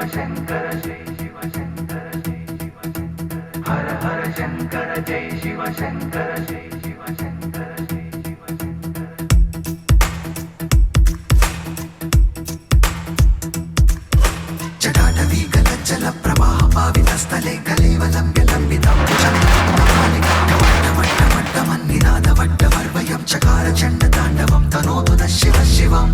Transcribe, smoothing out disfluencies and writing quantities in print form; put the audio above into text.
శంకర జై శివ శంకర జై శివ శంకర హర హర శంకర జై శివ శంకర జై శివ శంకర జై శివ శంకర జటాటవీ గలజ్జల ప్రవాహ పావితస్థలే కలేవలం విలంబితం నినాదవడ్డవర్వయం చకార చండ తాండవం తనోతు న శివ శివం